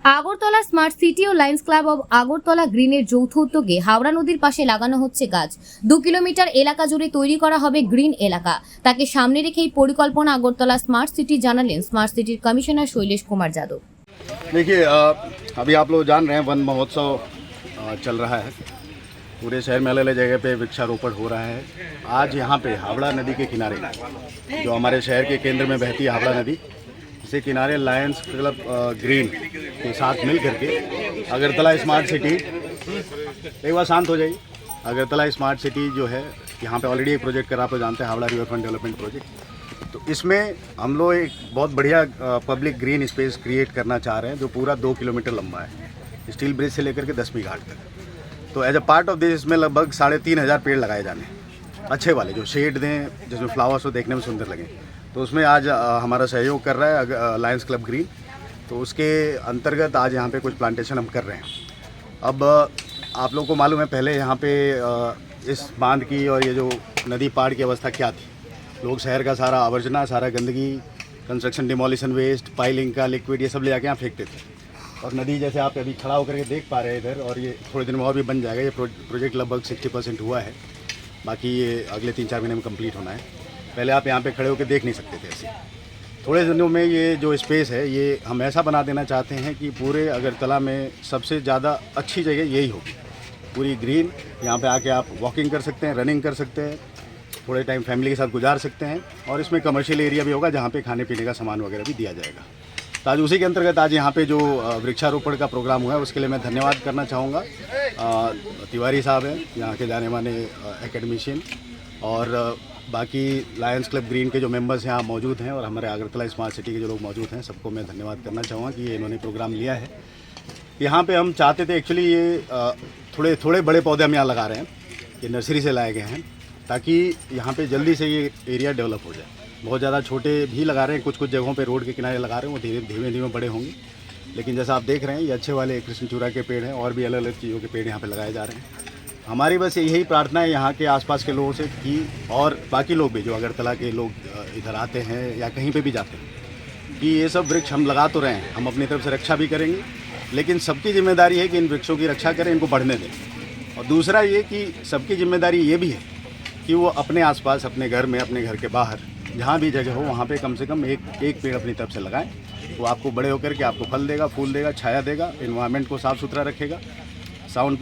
Agartala smart city ও Lions Club of Agartala গ্রিনের যৌথ উদ্যোগে হাওড়া নদীর পাশে লাগানো হচ্ছে গাছ। 2 কিলোমিটার এলাকা জুড়ে তৈরি করা হবে গ্রিন এলাকা। তাকে সামনে রেখেই পরিকল্পনা আগরতলা स्मार्ट सिटी জানালেন smart city commissioner Shailesh Kumar Yadav. देखिए, अभी आप लोग जान रहे हैं वन महोत्सव चल रहा है। पूरे शहर में अलग अलग जगह पे वृक्षारोपण हो रहा है। आज यहाँ पे हावड़ा नदी के किनारे, जो हमारे शहर के केंद्र में बहती है हावड़ा नदी, इसे किनारे लायंस क्लब ग्रीन के साथ मिल करके अगरतला स्मार्ट सिटी, एक बार शांत हो जाइए। अगरतला स्मार्ट सिटी जो है, यहाँ पे ऑलरेडी एक प्रोजेक्ट करा, आप लोग जानते हैं, Howrah river front development project. तो इसमें हम लोग एक बहुत बढ़िया पब्लिक ग्रीन स्पेस क्रिएट करना चाह रहे हैं, जो पूरा 2 किलोमीटर लंबा है, स्टील ब्रिज से लेकर के 10वीं घाट तक। तो as a part of this इसमें लगभग 3,500 पेड़ लगाए जाने, अच्छे वाले जो शेड दें, जिसमें फ्लावर्स हो, देखने में सुंदर लगें। तो उसमें आज हमारा सहयोग कर रहा है लायंस क्लब ग्रीन। तो उसके अंतर्गत आज यहाँ पे कुछ प्लांटेशन हम कर रहे हैं। अब आप लोग को मालूम है, पहले यहाँ पे इस बांध की और ये जो नदी पाड़ की अवस्था क्या थी। लोग शहर का सारा आवर्जना, सारा गंदगी, कंस्ट्रक्शन डिमोलिशन वेस्ट, पाइलिंग का लिक्विड, ये सब ले जाके यहाँ फेंकते थे। और नदी जैसे आप अभी खड़ा होकर के देख पा रहे हैं इधर, और ये थोड़े दिन में और भी बन जाएगा। ये प्रोजेक्ट लगभग 60% हुआ है, बाकी ये अगले 3-4 महीने में कंप्लीट होना है। पहले आप यहाँ पे खड़े होकर देख नहीं सकते थे ऐसे। थोड़े दिनों में ये जो स्पेस है, ये हम ऐसा बना देना चाहते हैं कि पूरे अगरतला में सबसे ज़्यादा अच्छी जगह यही होगी, पूरी ग्रीन। यहाँ पे आके आप वॉकिंग कर सकते हैं, रनिंग कर सकते हैं, थोड़े टाइम फैमिली के साथ गुजार सकते हैं। और इसमें कमर्शियल एरिया भी होगा, जहाँ पे खाने पीने का सामान वगैरह भी दिया जाएगा। तो आज उसी के अंतर्गत आज यहाँ पे जो वृक्षारोपण का प्रोग्राम हुआ है, उसके लिए मैं धन्यवाद करना चाहूँगा। तिवारी साहब हैं, यहाँ के जाने माने एकेडमिशियन, और बाकी लायंस क्लब ग्रीन के जो मेंबर्स यहाँ मौजूद हैं, और हमारे अगरतला स्मार्ट सिटी के जो लोग मौजूद हैं, सबको मैं धन्यवाद करना चाहूँगा कि ये इन्होंने प्रोग्राम लिया है। यहाँ पे हम चाहते थे एक्चुअली, ये थोड़े बड़े पौधे हम यहाँ लगा रहे हैं, ये नर्सरी से लाए गए हैं, ताकि यहाँ पे जल्दी से ये एरिया डेवलप हो जाए। बहुत ज़्यादा छोटे भी लगा रहे हैं, कुछ जगहों पे रोड के किनारे लगा रहे हैं, वो धीमे बड़े होंगे। लेकिन जैसा आप देख रहे हैं, ये अच्छे वाले कृष्णचूड़ा के पेड़ हैं, और भी अलग अलग चीज़ों के पेड़ यहाँ पे लगाए जा रहे हैं। हमारी बस यही प्रार्थना है यहाँ के आसपास के लोगों से कि, और बाकी लोग भी जो अगरतला के लोग इधर आते हैं या कहीं पे भी जाते हैं, कि ये सब वृक्ष हम लगा तो रहे हैं, हम अपनी तरफ से रक्षा भी करेंगे, लेकिन सबकी जिम्मेदारी है कि इन वृक्षों की रक्षा करें, इनको बढ़ने दें। और दूसरा ये कि सबकी जिम्मेदारी ये भी है कि वो अपने आसपास, अपने घर में, अपने घर के बाहर, जहाँ भी जगह हो, वहाँ पे कम से कम एक पेड़ अपनी तरफ से लगाएं। वो आपको बड़े होकर के आपको फल देगा, फूल देगा, छाया देगा, इन्वायरमेंट को साफ़ सुथरा रखेगा, साउंड